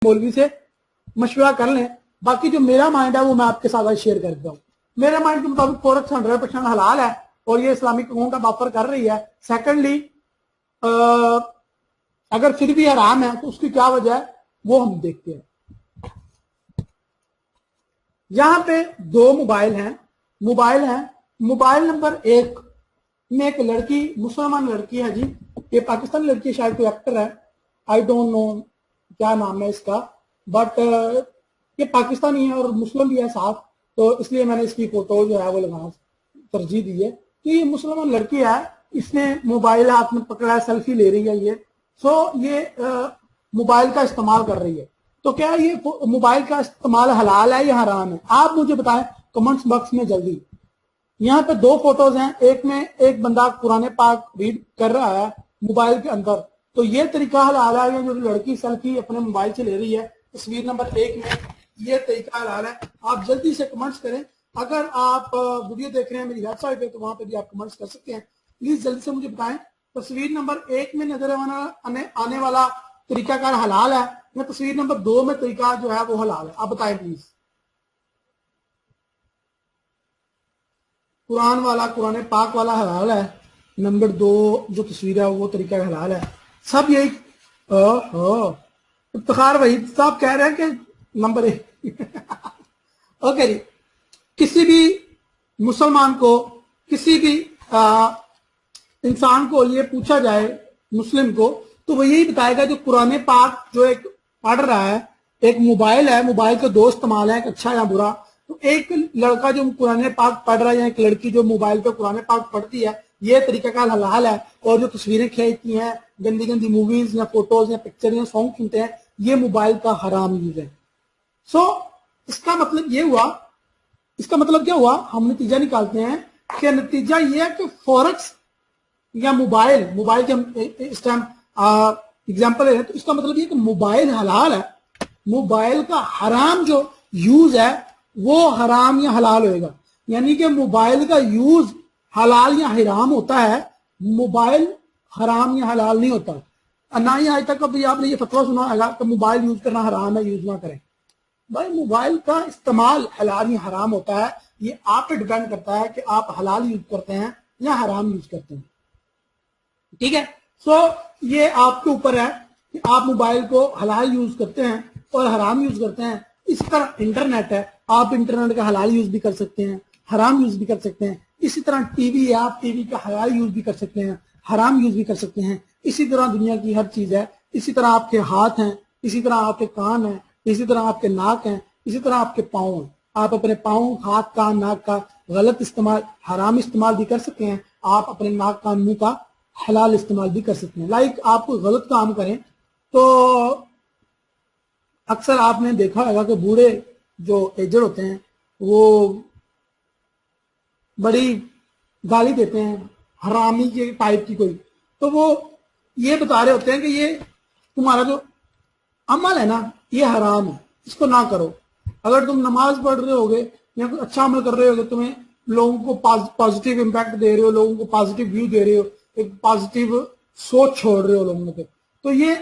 मौलवी से मशवरा कर लें। बाकी जो मेरा माइंड है वो मैं आपके साथ शेयर कर देता हूँ। मेरे माइंड के मुताबिक फॉरेक्स 100% हलाल है और ये इस्लामिक अकाउंट का ऑफर कर रही है। सेकेंडली, अगर फिर भी हराम है तो उसकी क्या वजह है वो हम देखते हैं। यहां पे दो मोबाइल हैं। मोबाइल नंबर 1 में एक लड़की, मुसलमान लड़की है जी, ये पाकिस्तानी लड़की है, शायद कोई एक्टर है, आई डोंट नो क्या नाम है इसका, बट ये पाकिस्तानी है और मुस्लिम भी है साथ, तो इसलिए मैंने इसकी फोटो जो है वो लगाना तरजीह दी है। तो ये मुसलमान लड़की है, इसने मोबाइल हाथ में पकड़ा है, सेल्फी ले रही है ये। ये मोबाइल का इस्तेमाल कर रही है। तो क्या ये मोबाइल का इस्तेमाल हलाल है या हराम है? आप मुझे बताएं कमेंट्स बॉक्स में जल्दी। यहाँ पे दो फोटोज हैं, एक में एक बंदा कुरान पाक रीड कर रहा है मोबाइल के अंदर, तो ये तरीका हलाल है। जो लड़की सेल्फी अपने मोबाइल से ले रही है तस्वीर नंबर 1 में, ये तरीका हलाल है। आप जल्दी से कमेंट्स करें। अगर आप वीडियो देख रहे हैं मेरी वेबसाइट पे तो वहां पे भी आप कमेंट्स कर सकते हैं। प्लीज जल्दी से मुझे बताएं तस्वीर नंबर 1 में नजर आने वाला तरीकाकार हलाल है या तस्वीर नंबर 2 में तरीका जो है वो हलाल है? आप बताएं प्लीज। कुरान पाक वाला हलाल है, नंबर 2 जो तस्वीर है वो तरीका हलाल है। सब यही इफ्तिखार वहीद साहब कह रहे हैं कि नंबर 1 ओके जी। किसी भी मुसलमान को, किसी भी इंसान को ये पूछा जाए, मुस्लिम को, तो वो यही बताएगा जो कुरान पाक जो एक पढ़ रहा है, एक मोबाइल है, मोबाइल का दो इस्तेमाल है, एक अच्छा या बुरा। तो एक लड़का जो कुरान पाक पढ़ रहा है या एक लड़की जो मोबाइल पे कुरान पाक पढ़ती है, ये तरीका का हलाल है। और जो तस्वीरें खींचती हैं, गंदी गंदी मूवीज या फोटोज या पिक्चर या सॉन्ग सुनते हैं, ये मोबाइल का हराम यूज है। इसका मतलब ये हुआ, इसका मतलब क्या हुआ, हम नतीजा निकालते हैं कि नतीजा ये है कि फॉरेक्स या मोबाइल के हम इस टाइम एग्जाम्पल है, तो इसका मतलब ये कि मोबाइल हलाल है। मोबाइल का हराम जो यूज है वो हराम या हलाल होएगा। यानी कि मोबाइल का यूज हलाल या हराम होता है, मोबाइल हराम या हलाल नहीं होता। ना ही आज तक कभी आपने ये फतवा सुना होगा कि मोबाइल यूज करना हराम है, यूज ना करें। भाई मोबाइल का इस्तेमाल हलाल या हराम होता है, ये आप पे डिपेंड करता है कि आप हलाल यूज करते हैं या हराम यूज करते हैं। ठीक है, ये आपके ऊपर है कि आप मोबाइल को हलाल यूज करते हैं और हराम यूज करते हैं। इसी तरह इंटरनेट है, आप इंटरनेट का हलाल यूज भी कर सकते हैं, हराम यूज भी कर सकते हैं। इसी तरह टीवी है, आप टीवी का हलाल यूज भी कर सकते हैं, हराम यूज भी कर सकते हैं। इसी तरह दुनिया की हर चीज है। इसी तरह आपके हाथ हैं, इसी तरह आपके कान हैं, इसी तरह आपके नाक हैं, इसी तरह आपके पाँव हैं। आप अपने पाँव, हाथ, कान, नाक का गलत इस्तेमाल, हराम इस्तेमाल भी कर सकते हैं। आप अपने नाक, कान, मुंह का हलाल इस्तेमाल भी कर सकते हैं। लाइक आप कोई गलत काम करें तो अक्सर आपने देखा होगा कि बूढ़े जो एजड होते हैं वो बड़ी गाली देते हैं, हरामी के टाइप की कोई, तो वो ये बता रहे होते हैं कि ये तुम्हारा जो अमल है ना ये हराम है, इसको ना करो। अगर तुम नमाज पढ़ रहे होगे या कुछ अच्छा अमल कर रहे होगे, तुम्हें लोगों को पॉजिटिव इम्पैक्ट दे रहे हो, लोगों को पॉजिटिव व्यू दे रहे हो, एक पॉजिटिव सोच छोड़ रहे हो लोगों पे, तो ये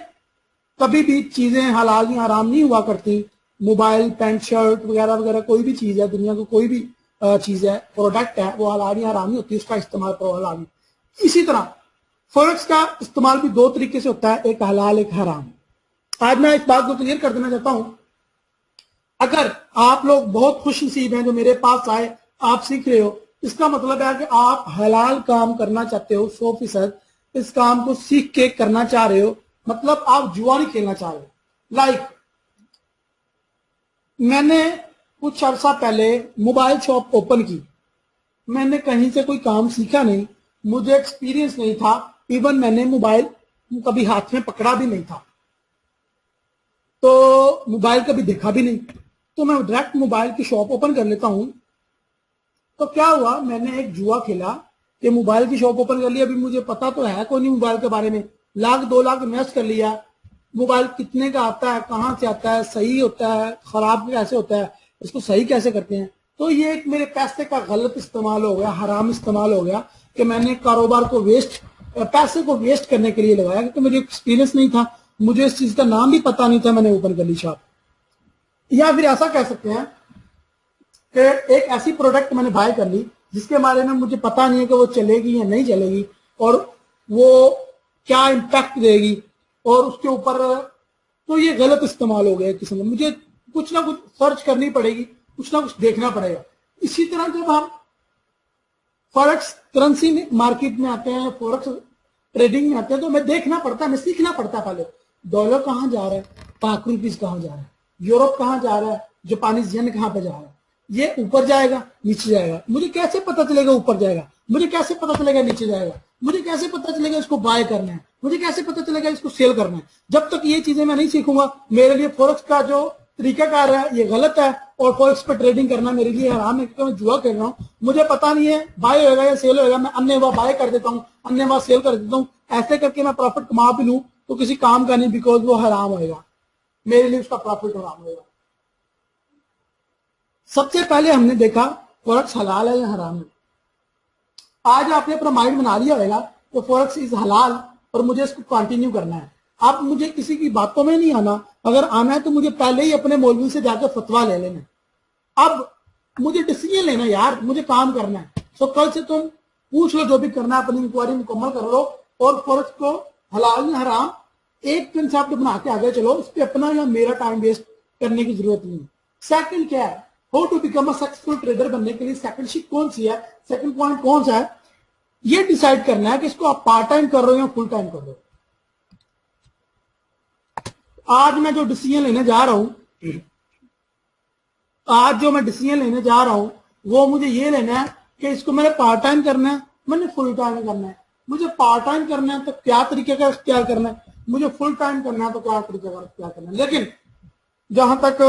कभी भी चीजें हलाल या हराम नहीं हुआ करती। मोबाइल, पैंट, शर्ट वगैरह वगैरह कोई भी चीज है, दुनिया को कोई भी चीज है, प्रोडक्ट है, वो हलाल या हराम नहीं होती, उसका इस्तेमाल करो हलाल। इसी तरह फॉरेक्स का इस्तेमाल भी दो तरीके से होता है, एक हलाल एक हराम। आज मैं इस बात को क्लियर कर देना चाहता हूं, अगर आप लोग बहुत खुश नसीब हैं जो मेरे पास आए, आप सीख रहे हो, इसका मतलब है कि आप हलाल काम करना चाहते हो 100%, इस काम को सीख के करना चाह रहे हो, मतलब आप जुआ नहीं खेलना चाह रहे हो। लाइक मैंने कुछ अर्सा पहले मोबाइल शॉप ओपन की, मैंने कहीं से कोई काम सीखा नहीं, मुझे एक्सपीरियंस नहीं था, इवन मैंने मोबाइल कभी हाथ में पकड़ा भी नहीं था, तो मोबाइल कभी देखा भी नहीं, तो मैं डायरेक्ट मोबाइल की शॉप ओपन कर लेता हूं। तो क्या हुआ, मैंने एक जुआ खेला कि मोबाइल की शॉप ओपन कर लिया। अभी मुझे पता तो है कोई नहीं मोबाइल के बारे में, लाख 2 लाख इन्वेस्ट कर लिया, मोबाइल कितने का आता है, कहाँ से आता है, सही होता है, खराब कैसे होता है, इसको सही कैसे करते हैं। तो ये एक मेरे पैसे का गलत इस्तेमाल हो गया, हराम इस्तेमाल हो गया कि मैंने कारोबार को वेस्ट, पैसे को वेस्ट करने के लिए लगाया, क्योंकि मुझे एक्सपीरियंस नहीं था। मुझे इस चीज का नाम भी पता नहीं था, मैंने ओपन कर ली शॉप। या फिर ऐसा कह सकते हैं कि एक ऐसी प्रोडक्ट मैंने बाय कर ली जिसके बारे में मुझे पता नहीं है कि वो चलेगी या नहीं चलेगी और वो क्या इम्पैक्ट देगी, और उसके ऊपर तो ये गलत इस्तेमाल हो गया किसी में। मुझे कुछ ना कुछ सर्च करनी पड़ेगी, कुछ ना कुछ देखना पड़ेगा। इसी तरह जब हम फॉरेक्स करेंसी में मार्केट में आते हैं, फॉरेक्स ट्रेडिंग में आते हैं, तो हमें देखना पड़ता है, हमें सीखना पड़ता है पहले डॉलर कहाँ जा रहा है, पाक रुपीज कहाँ जा रहा है, यूरोप कहाँ जा रहा है, जापानीज येन कहाँ पे जा रहा है, ये ऊपर जाएगा नीचे जाएगा, मुझे कैसे पता चलेगा ऊपर जाएगा, मुझे कैसे पता चलेगा नीचे जाएगा, मुझे कैसे पता चलेगा इसको बाय करना है, मुझे कैसे पता चलेगा इसको सेल करना है। जब तक ये चीजें मैं नहीं सीखूंगा, मेरे लिए फॉरेक्स का जो तरीकाकार है ये गलत है, और फॉरेक्स पर ट्रेडिंग करना मेरे लिए हराम है, क्योंकि मैं जुआ कर रहा हूँ। मुझे पता नहीं है बाय होगा या सेल होगा, मैं अन्य बाय कर देता हूँ, अन्य सेल कर देता हूँ, ऐसे करके मैं प्रॉफिट कमा भी लूं तो किसी काम का नहीं, बिकॉज वो हराम होगा, मेरे लिए उसका प्रॉफिट हराम होगा। सबसे पहले हमने देखा फॉरेक्स हलाल है या हराम है। आज आपने अपना माइंड बना लिया होगा तो फॉरेक्स इज हलाल और मुझे इसको कंटिन्यू करना है। अब मुझे किसी की बातों में नहीं आना, अगर आना है तो मुझे पहले ही अपने मौलवी से जाकर फतवा ले लेना। अब मुझे डिसीजन लेना यार, मुझे काम करना है। तो कल से तुम पूछ लो, जो भी करना है अपनी इंक्वायरी मुकम्मल कर लो, और फॉरेक्स को हलाल या हराम एक कंसेप्ट बना के आगे चलो। इस पे अपना या मेरा टाइम वेस्ट करने की जरूरत नहीं है। सेकंड क्या है, how to become a successful trader बनने के लिए सेकंड शीट कौन सी है, सेकंड पॉइंट कौन सा है, ये डिसाइड करना है कि इसको आप पार्ट टाइम कर रहे हो या फुल टाइम कर रहे हो। आज मैं जो डिसीजन लेने जा रहा हूं, आज जो मैं डिसीजन लेने जा रहा हूं वो मुझे ये लेना है कि इसको मैंने पार्ट टाइम करना है, मैंने फुल टाइम करना है। मुझे पार्ट टाइम करना है तो क्या तरीके का इख्तियार करना है, मुझे फुल टाइम करना है तो क्या तरीके का इख्तियार करना है। लेकिन जहां तक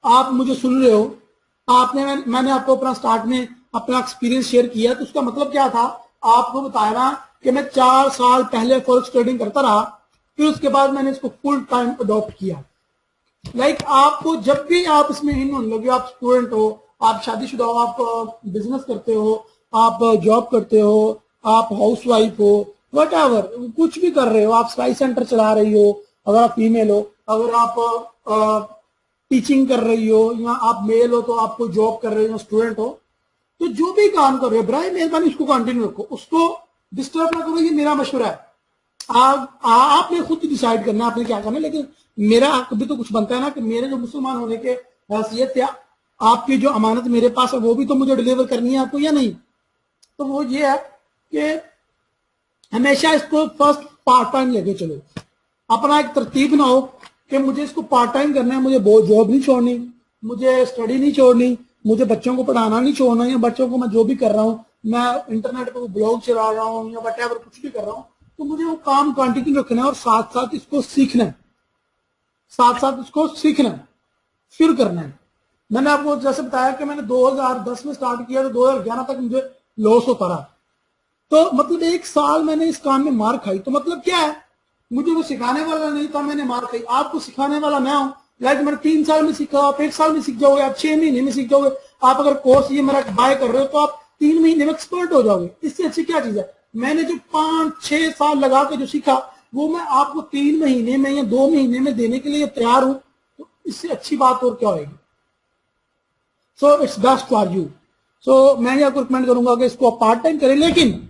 आप मुझे सुन रहे हो, मैंने आपको अपना स्टार्ट में अपना एक्सपीरियंस शेयर किया, तो उसका मतलब क्या था, आपको बताया कि मैं 4 साल पहले फॉरेक्स ट्रेडिंग करता रहा, फिर उसके बाद मैंने इसको फुल टाइम अडॉप्ट किया। आपको जब भी आप इसमें इन होने लगे, आप स्टूडेंट हो, आप शादीशुदा हो, आप बिजनेस करते हो, आप जॉब करते हो, आप हाउस वाइफ हो, वट एवर कुछ भी कर रहे हो, आप स्पाइस सेंटर चला रही हो, अगर आप फीमेल हो, अगर आप टीचिंग कर रही हो, या आप मेल हो तो आप कोई जॉब कर रहे हो, स्टूडेंट हो, तो जो भी काम कर रहे हो बराए मेहरबानी उसको कंटिन्यू रखो, उसको डिस्टर्ब ना करो। ये मेरा मशवरा है। आपने खुद डिसाइड करना है आपने क्या करना है, लेकिन मेरा भी तो कुछ बनता है ना कि मेरे जो मुसलमान होने के हैसियत है, आपकी जो अमानत मेरे पास है वो भी तो मुझे डिलीवर करनी है आपको, या नहीं। तो वो ये है कि हमेशा इसको फर्स्ट पार्ट टाइम लेके चलो, अपना एक तरतीब बनाओ कि मुझे इसको पार्ट टाइम करना है, मुझे जॉब नहीं छोड़नी, मुझे स्टडी नहीं छोड़नी, मुझे बच्चों को पढ़ाना नहीं छोड़ना, या बच्चों को मैं जो भी कर रहा हूँ, मैं इंटरनेट पर ब्लॉग चला रहा हूँ या वटेवर कुछ भी कर रहा हूँ, तो मुझे वो काम कंटिन्यू रखना है और साथ साथ इसको सीखना है, साथ साथ इसको सीखना है, फिर करना है। मैंने आपको जैसे बताया कि मैंने 2010 में स्टार्ट किया तो 2011 तक मुझे लॉस होता रहा, तो मतलब 1 साल मैंने इस काम में मार खाई। तो मतलब क्या है, मुझे वो सिखाने वाला नहीं था, मैंने मार खाई। आपको सिखाने वाला मैं हूं, मैंने 3 साल में सीखा, आप 1 साल में सीख जाओगे, आप 6 महीने में सीख जाओगे। आप अगर कोर्स ये मेरा बाय कर रहे हो तो आप 3 महीने में एक्सपर्ट हो जाओगे। इससे अच्छी क्या चीज है, मैंने जो 5-6 साल लगा के जो सीखा वो मैं आपको 3 महीने में या 2 महीने में देने के लिए तैयार हूं, तो इससे अच्छी बात और क्या होगी। So it's best for you. So मैं ये आपको रिकमेंड करूंगा कि इसको पार्ट टाइम करें, लेकिन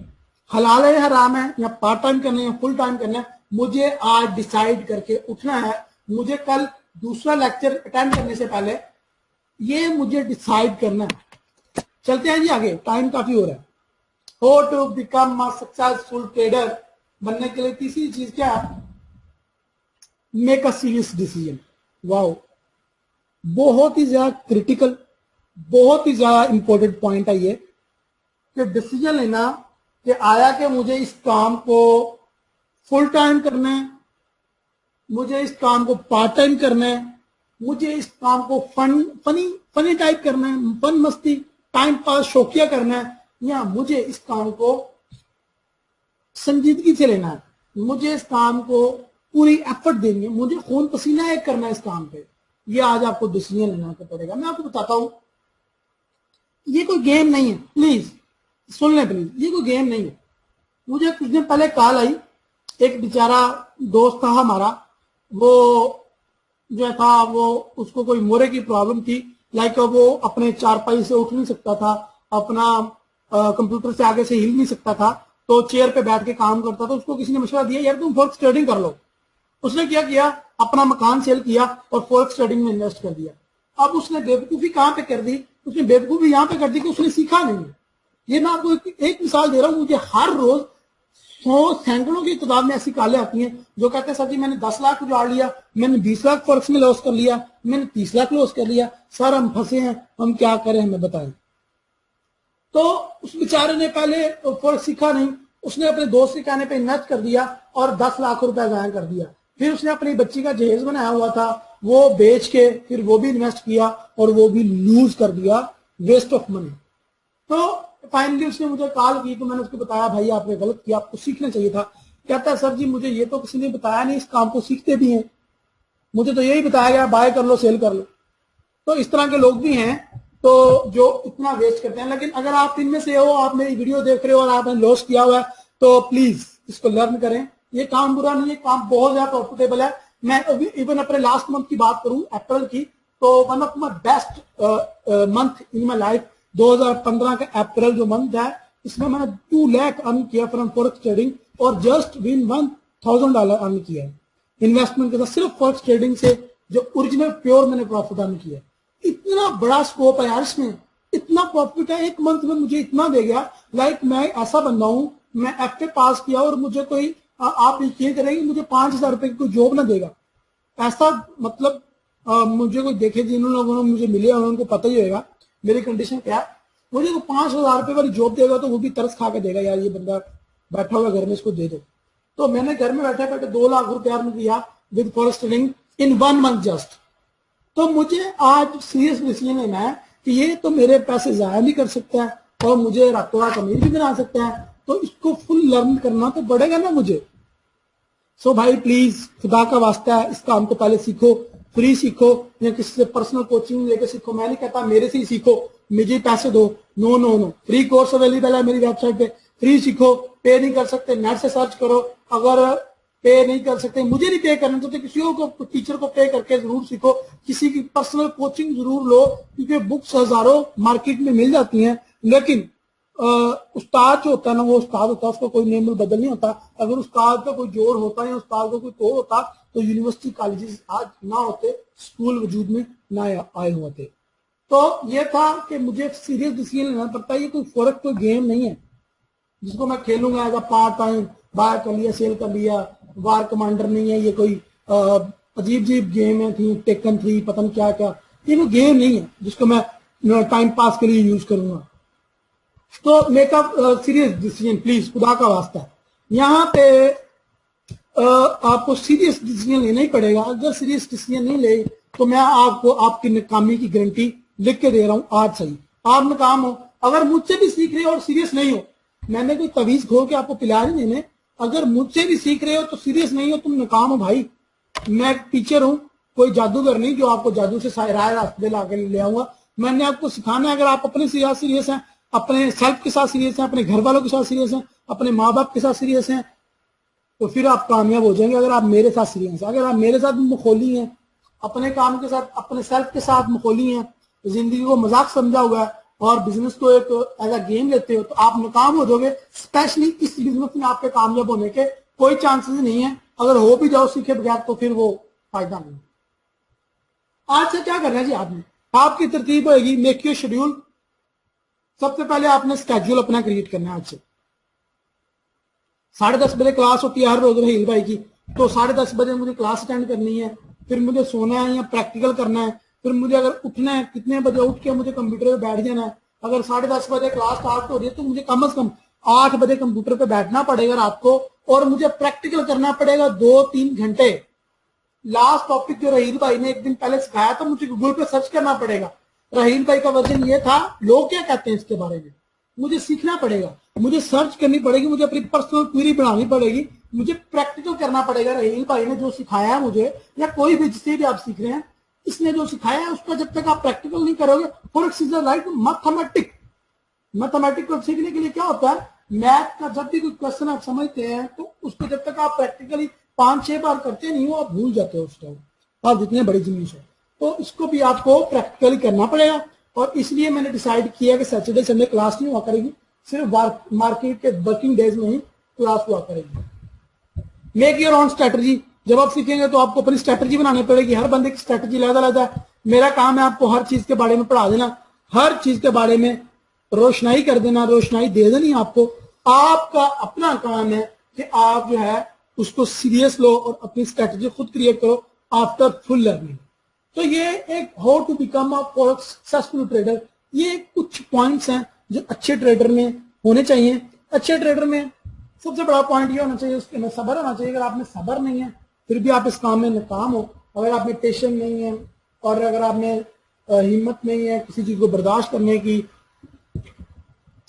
हलाल है हराम है, या पार्ट टाइम करना है या फुल टाइम करना है, मुझे आज डिसाइड करके उठना है। मुझे कल दूसरा लेक्चर अटेंड करने से पहले ये मुझे डिसाइड करना है। चलते हैं जी आगे, टाइम काफी हो रहा है। How to become a successful trader बनने के लिए तीसरी चीज क्या है, make a serious decision. Wow, बहुत ही ज्यादा क्रिटिकल, बहुत ही ज्यादा इंपॉर्टेंट पॉइंट है ये कि डिसीजन लेना कि आया कि मुझे इस काम को फुल टाइम करना है, मुझे इस काम को पार्ट टाइम करना है, मुझे इस काम को फनी टाइप करना है, फन मस्ती टाइम पास शौकिया करना है, या मुझे इस काम को संजीदगी से लेना है, मुझे इस काम को पूरी एफर्ट देनी है, मुझे खून पसीना एक करना है इस काम पे। ये आज आपको डिसीजन लेना पड़ेगा। मैं आपको बताता हूं, ये कोई गेम नहीं है, प्लीज सुन लें प्लीज, ये कोई गेम नहीं है। मुझे कुछ दिन पहले कॉल आई, एक बेचारा दोस्त था हमारा, वो जो था वो उसको कोई मोरे की प्रॉब्लम थी, लाइक वो अपने चारपाई से उठ नहीं सकता था, अपना कंप्यूटर से आगे से हिल नहीं सकता था, तो चेयर पे बैठ के काम करता था। उसको किसी ने मशवरा दिया यार तुम फॉरेक्स ट्रेडिंग कर लो। उसने क्या किया, अपना मकान सेल किया और फॉरेक्स ट्रेडिंग में इन्वेस्ट कर दिया। अब उसने बेवकूफी कहां पे कर दी, उसने बेवकूफी यहां पे कर दी कि उसने सीखा नहीं। ये मैं आपको एक मिसाल दे रहा हूं, मुझे हर रोज 100 सैकड़ों की तादाद में ऐसी कॉलें आती हैं जो कहते हैं सर जी मैंने 10 लाख उजाड़ लिया, मैंने 20 लाख फॉरेक्स में लॉस कर लिया, मैंने 30 लाख लॉस कर लिया, सर हम फंसे हैं, हम क्या करें हमें बताएं। तो उस बेचारे ने पहले फॉरेक्स सीखा नहीं, उसने अपने दोस्त के कहने पे इन्वेस्ट कर दिया और 10 लाख रुपए ज़ाया कर दिया। फिर उसने अपनी बच्ची का जहेज बनाया हुआ था, वो बेच के फिर वो भी इन्वेस्ट किया और वो भी लूज कर दिया, वेस्ट ऑफ मनी। तो फाइनली उसने मुझे कॉल की, तो मैंने उसको बताया भाई आपने गलत किया, आपको सीखना चाहिए था। कहता है सर जी मुझे ये तो किसी ने बताया नहीं, इस काम को सीखते भी हैं, मुझे तो यही बताया गया बाय कर लो सेल कर लो। तो इस तरह के लोग भी हैं तो जो इतना वेस्ट करते हैं। लेकिन अगर आप इनमें से हो, आप मेरी वीडियो देख रहे हो और आपने लॉस किया हुआ है, तो प्लीज इसको लर्न करें। ये काम बुरा नहीं है, काम बहुत ज्यादा प्रॉफिटेबल है। मैं इवन अपने लास्ट मंथ की बात करूं अप्रैल की, तो one of my best month in my life 2015 का अप्रैल जो मंथ है, इसमें मैंने 2 लाख अर्न किया फ्रॉम फॉरेक्स ट्रेडिंग और जस्ट विन $1000 अर्न किया है इन्वेस्टमेंट के साथ, सिर्फ फॉरेक्स ट्रेडिंग से जो ओरिजिनल प्योर मैंने प्रॉफिट अर्न किया। इतना बड़ा स्कोप है यार इसमें, इतना प्रॉफिट है, एक मंथ में मुझे इतना दे गया। लाइक मैं ऐसा बंदा हूं, मैं एफए पास किया और मुझे कोई आप यकीन करेंगे मुझे 5000 रुपए की कोई जॉब ना देगा, ऐसा मतलब मुझे कोई देखे जिन लोगों ने मुझे मिले उनको पता ही होगा मेरी कंडीशन क्या है। मुझे तो 5000 रुपए वाली जॉब देगा तो वो भी तरस खा के देगा, यार ये बंदा बैठा हुआ घर में, इसको दे दो। तो मैंने घर में बैठे बैठे 2 लाख रुपया अर्न किया with forex trading in 1 month just. तो मुझे आज सीरियस डिसीजन लेना है कि ये तो मेरे पैसे जाया नहीं कर सकता है और मुझे रातों रात अमीर भी बना सकता है, तो इसको फुल लर्न करना तो पड़ेगा ना मुझे। सो भाई प्लीज खुदा का वास्ता है, इस काम को पहले सीखो, फ्री सीखो या किसी से पर्सनल कोचिंग लेकर सीखो। मैं नहीं कहता मेरे से ही सीखो, मुझे पैसे दो, no no no, free course available है मेरी वेबसाइट पे, फ्री सीखो। पे नहीं कर सकते नेट से सर्च करो, अगर पे नहीं कर सकते, मुझे नहीं पे करना तो किसी को टीचर को पे करके जरूर सीखो, किसी की पर्सनल कोचिंग जरूर लो, क्योंकि बुक्स हजारों मार्केट में मिल जाती हैं। लेकिन उस्ताद जो होता है ना, वो उस्ताद होता है, उसका कोई नेम बदल नहीं होता। अगर उस्ताद का कोई जोड़ होता या उस्ताद का कोई तोड़ होता तो यूनिवर्सिटी कॉलेजेस आज ना होते, स्कूल वजूद में ना आए हुए थे। तो ये था कि मुझे सीरियस डिसीजन लेना पड़ता है। ये कोई फॉरेक्स कोई गेम नहीं है जिसको मैं खेलूंगा as a part time, buy कर लिया सेल कर लिया, वार कमांडर नहीं है ये कोई अजीब अजीब गेम है थी, टेकन 3 पता नहीं क्या क्या, ये कोई गेम नहीं है जिसको मैं टाइम पास के लिए यूज करूंगा। तो make up serious decision please, खुदा का वास्ता है। यहाँ पे आपको सीरियस डिसीजन लेना ही पड़ेगा। अगर सीरियस डिसीजन नहीं ले तो मैं आपको आपकी नाकामी की गारंटी लिख के दे रहा हूं आज से ही, आप नाकाम हो। अगर मुझसे भी सीख रहे हो और सीरियस नहीं हो, मैंने कोई तवीज खोल के आपको पिला नहीं देने, अगर मुझसे भी सीख रहे हो तो सीरियस नहीं हो, तुम नाकाम हो भाई। मैं टीचर हूं, कोई जादूगर नहीं जो आपको जादू से राय रास्ते ला के ले आऊंगा। मैंने आपको सिखाना है। अगर आप अपने साथ सीरियस हैं, अपने सेल्फ के साथ सीरियस हैं, अपने घर वालों के साथ सीरियस हैं, अपने माँ बाप के साथ सीरियस हैं, तो फिर आप कामयाब हो जाएंगे। अगर आप मेरे साथ सीरियस हैं, अगर आप मेरे साथ मखौली हैं, अपने काम के साथ अपने सेल्फ के साथ मखौली हैं, जिंदगी को मजाक समझा हुआ है और बिजनेस को एक एज अ गेम लेते हो, तो आप नाकाम हो जाओगे। स्पेशली इस बिजनेस में आपके कामयाब होने के कोई चांसेस नहीं है। अगर हो भी जाओ सीखे बगैर तो फिर वो फायदा नहीं। आज से क्या करना है जी आपने, आपकी तरतीब होगी मेक योर शेड्यूल। सबसे पहले आपने स्केड्यूल अपना क्रिएट करना है। आज से 10:30 बजे क्लास होती है हर रोज रहील भाई की, तो 10:30 बजे मुझे क्लास अटेंड करनी है, फिर मुझे सोना है या प्रैक्टिकल करना है, फिर मुझे अगर उठना है कितने बजे उठ के मुझे कंप्यूटर पे बैठ जाना है। अगर 10:30 बजे क्लास स्टार्ट हो रही है तो मुझे कम से कम 8 बजे कंप्यूटर पे बैठना पड़ेगा रात को, और मुझे प्रैक्टिकल करना पड़ेगा 2-3 घंटे। लास्ट टॉपिक जो रहील भाई ने एक दिन पहले सिखाया था, मुझे गूगल पे सर्च करना पड़ेगा। रहील भाई का वर्जन ये था, लोग क्या कहते हैं इसके बारे में, मुझे सीखना पड़ेगा, मुझे सर्च करनी पड़ेगी, मुझे अपनी पर्सनल क्वेरी बनानी पड़ेगी, मुझे प्रैक्टिकल करना पड़ेगा। रहील भाई ने जो सिखाया है मुझे, या कोई भी जिससे भी आप सीख रहे हैं, इसने जो सिखाया है उसका जब तक आप प्रैक्टिकल नहीं करोगे, forex is like mathematic. Mathematic को सीखने के लिए क्या होता है, मैथ का जब भी कोई क्वेश्चन आप समझते हैं तो उसको जब तक आप प्रैक्टिकली 5-6 बार करते नहीं हो आप भूल जाते हो उस टाइम, आप जितने बड़ी जिनिस है। तो इसको भी आपको प्रैक्टिकली करना पड़ेगा। और इसलिए मैंने डिसाइड किया कि सैटरडे संडे क्लास नहीं हुआ करेगी, सिर्फ मार्केट के वर्किंग डेज में ही क्लास हुआ करेगी। मेक योर ओन स्ट्रेटजी, जब आप सीखेंगे तो आपको अपनी स्ट्रेटजी बनानी पड़ेगी। हर बंदे की स्ट्रेटजी अलग-अलग है। मेरा काम है आपको हर चीज के बारे में पढ़ा देना, हर चीज के बारे में रोशनाई कर देना, रोशनाई दे देनी आपको। आपका अपना काम है कि आप जो है उसको सीरियस लो और अपनी स्ट्रेटजी खुद क्रिएट करो आफ्टर फुल लर्निंग। तो ये एक how to become a successful trader, ये कुछ पॉइंट्स हैं जो अच्छे ट्रेडर में होने चाहिए। अच्छे ट्रेडर में सबसे बड़ा पॉइंट ये होना चाहिए, उसके अंदर सब्र होना चाहिए। अगर आप में सब्र नहीं है फिर भी आप इस काम में नाकाम हो, अगर आप में पेशेंस नहीं है और अगर आप में हिम्मत नहीं है किसी चीज को बर्दाश्त करने की,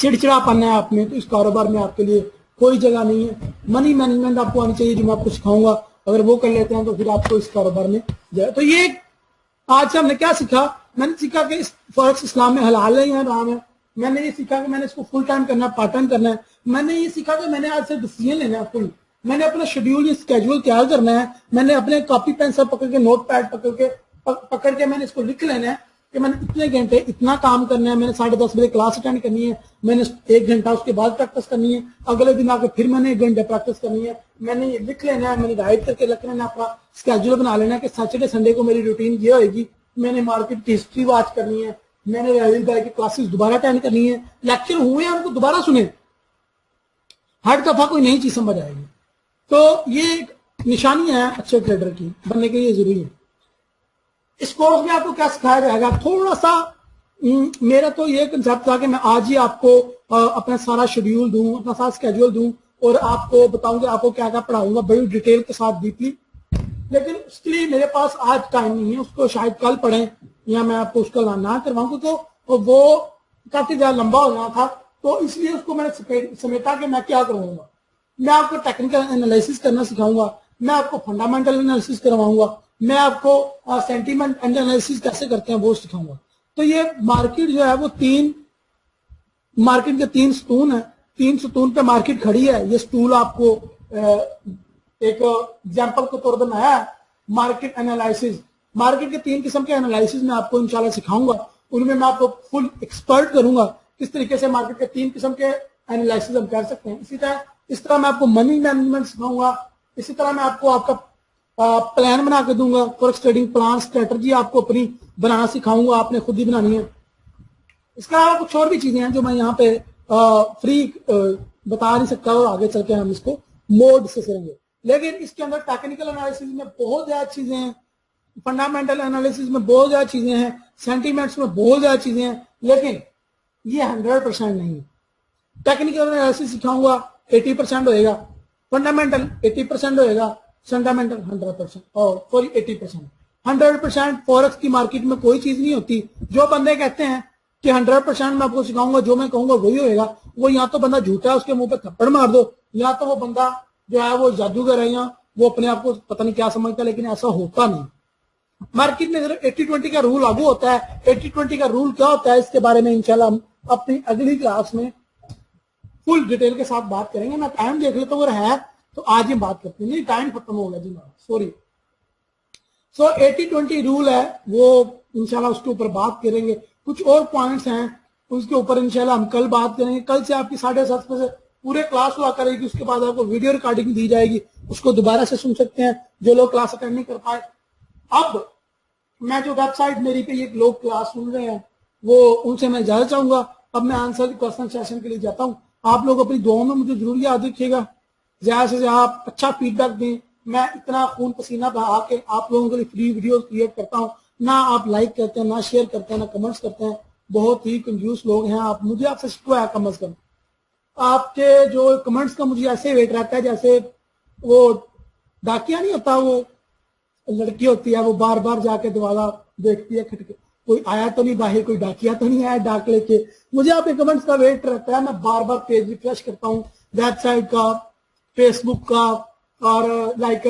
चिड़चिड़ापन है आप में, तो इस कारोबार में आपके लिए कोई जगह नहीं है। मनी मैनेजमेंट आपको आनी चाहिए जो मैं आपको सिखाऊंगा, अगर वो कर लेते हैं तो फिर आपको इस कारोबार में जाए। तो ये आज से हमने क्या सीखा, मैंने सीखा कि इस फॉरेक्स इस्लाम में हलाल है या हराम है। मैंने ये सीखा कि मैंने इसको फुल टाइम करना है, पार्ट टाइम करना है। मैंने ये सीखा कि मैंने आज से डिसीजन लेना है फुल, मैंने अपना शेड्यूल या स्केड्यूल तैयार करना है। मैंने अपने कॉपी पेंसिल पकड़ के, नोट पैड पकड़ के मैंने इसको लिख लेना है कि मैंने इतने घंटे इतना काम करना है, मैंने 10:30 बजे क्लास अटेंड करनी है, मैंने 1 घंटा उसके बाद प्रैक्टिस करनी है, अगले दिन आके फिर मैंने 1 घंटे प्रैक्टिस करनी है। मैंने ये लिख लेना है, मैंने राइट करके लिख लेना है, अपना स्केड्यूल बना लेना है कि सैटरडे संडे को मेरी रूटीन ये होगी। मैंने मार्केट की हिस्ट्री वॉच करनी है, मैंने रविल भाई की क्लासेस दोबारा अटेंड करनी है, लेक्चर हुए हैं उनको दोबारा सुने, हर दफा कोई नई चीज समझ आएगी। तो ये एक निशानी है अच्छे ट्रेडर की बनने के लिए जरूरी है। इस कोर्स में आपको क्या सिखाया जाएगा, थोड़ा सा मेरा तो ये कंसेप्ट था कि मैं आज ही आपको अपना सारा शेड्यूल दूं, अपना सारा स्केड्यूल दूं और आपको बताऊंगा आपको क्या क्या पढ़ाऊंगा बड़ी डिटेल के साथ डीपली। लेकिन उसके लिए मेरे पास आज टाइम नहीं है, उसको शायद कल पढ़ें या मैं आपको उसका ना करवाऊँ तो वो काफी ज्यादा लंबा हो जाना था। तो इसलिए उसको मैंने समेटा कि मैं क्या करूंगा। मैं आपको टेक्निकल एनालिसिस करना सिखाऊंगा, मैं आपको फंडामेंटल एनालिसिस करवाऊंगा, मैं आपको सेंटीमेंट एनालिसिस कैसे करते हैं वो सिखाऊंगा। तो ये मार्केट जो है वो मार्केट के 3 सतून है, 3 सतून पे मार्केट खड़ी है। ये स्टूल आपको एक एग्जांपल के तौर पर बनाया है। मार्केट एनालिसिस, मार्केट के 3 किस्म के एनालिसिस मैं आपको इंशाल्लाह सिखाऊंगा, उनमें मैं आपको फुल एक्सपर्ट करूंगा किस तरीके से मार्केट के 3 किस्म के एनालिसिस हम कर सकते हैं। इस तरह मैं आपको मनी मैनेजमेंट सिखाऊंगा, इसी तरह मैं आपको आपका प्लान बना के दूंगा, फॉरेक्स ट्रेडिंग प्लान स्ट्रेटजी आपको अपनी बनाना सिखाऊंगा, आपने खुद ही बनानी है। इसके अलावा कुछ और भी चीजें हैं जो मैं यहाँ पे फ्री बता नहीं सकता और आगे चल के हम इसको मोड से करेंगे। लेकिन इसके अंदर टेक्निकल एनालिसिस में बहुत ज्यादा चीजें हैं, फंडामेंटल एनालिसिस में बहुत ज्यादा चीजें हैं, सेंटीमेंट्स में बहुत ज्यादा चीजें हैं, लेकिन ये 100% नहीं है। टेक्निकल एनालिसिस सिखाऊंगा 80% होएगा, फंडामेंटल 80% होएगा, फंडामेंटल 100% और सॉरी 80%। 100% फॉरेक्स की मार्केट में कोई चीज नहीं होती। जो बंदे कहते हैं कि 100% मैं आपको सिखाऊंगा, जो मैं कहूंगा वही होएगा, वो या तो बंदा झूठा है उसके मुंह पे थप्पड़ मार दो, या तो वो बंदा जो है वो जादूगर है या वो अपने आप को पता नहीं क्या समझता है, लेकिन ऐसा होता नहीं। मार्केट में सिर्फ 80-20 का रूल लागू होता है। 80-20 का रूल क्या होता है इसके बारे में इंशाल्लाह हम अपनी अगली क्लास में फुल डिटेल के साथ बात करेंगे। मैं टाइम देख लेता हूँ, अगर है तो आज ही बात करते हैं। नहीं, टाइम खत्म हो गया जी मेरा, सॉरी। 80-20 रूल है वो इंशाल्लाह उसके ऊपर बात करेंगे। कुछ और पॉइंट्स हैं उसके ऊपर इंशाल्लाह हम कल बात करेंगे। कल से आपकी 7:30 बजे पूरे क्लास हुआ करेगी, उसके बाद आपको वीडियो रिकॉर्डिंग दी जाएगी, उसको दोबारा से सुन सकते हैं जो लोग क्लास अटेंड नहीं कर पाए। अब मैं जो वेबसाइट मेरी पे ये लोग क्लास सुन रहे हैं वो उनसे मैं इजाजत चाहूंगा। अब मैं आंसर क्वेश्चन सेशन के लिए जाता हूँ। आप लोग अपनी दुआओं में मुझे जरूर याद रखिएगा, ज्यादा से ज्यादा आप अच्छा फीडबैक दें। मैं इतना खून पसीना बहा के आप लोगों के लिए फ्री वीडियो क्रिएट करता हूँ, ना आप लाइक करते हैं, ना शेयर करते हैं, ना कमेंट्स करते हैं। बहुत ही कंफ्यूज लोग हैं आप, मुझे आपसे शिकवा है कम अज कम। आपके जो कमेंट्स का मुझे ऐसे वेट रहता है जैसे वो डाकिया नहीं होता, वो लड़की होती है वो बार बार जाके दरवाजा देखती है खटके, कोई आया तो नहीं बाहर, कोई डाकिया तो नहीं आया डाक लेके। मुझे आपके कमेंट्स का वेट रहता है। मैं बार बार पेज रिफ्रेश करता हूँ, वेबसाइट का, फेसबुक का, और लाइक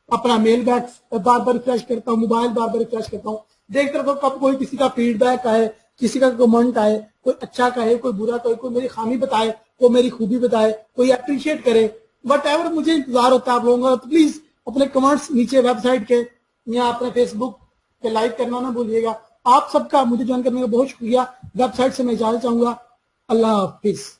अपना मेल बैक्स बार बार रिफ्रेश करता हूँ, मोबाइल बार बार रिफ्रेश करता हूँ, देखते रहता हूँ कब कोई किसी का फीडबैक आए, किसी का कमेंट आए, कोई अच्छा कहे, कोई बुरा कहे, कोई मेरी खामी बताए, को मेरी खूबी बताए, कोई अप्रिशिएट करे, वट एवर मुझे इंतजार होता है आप लोगों का। तो प्लीज अपने कमेंट्स नीचे वेबसाइट के या अपने फेसबुक पे लाइक करना ना भूलिएगा। आप सबका मुझे ज्वाइन करने का बहुत शुक्रिया। वेबसाइट से मैं इजाजत चाहूंगा। अल्लाह हाफिज।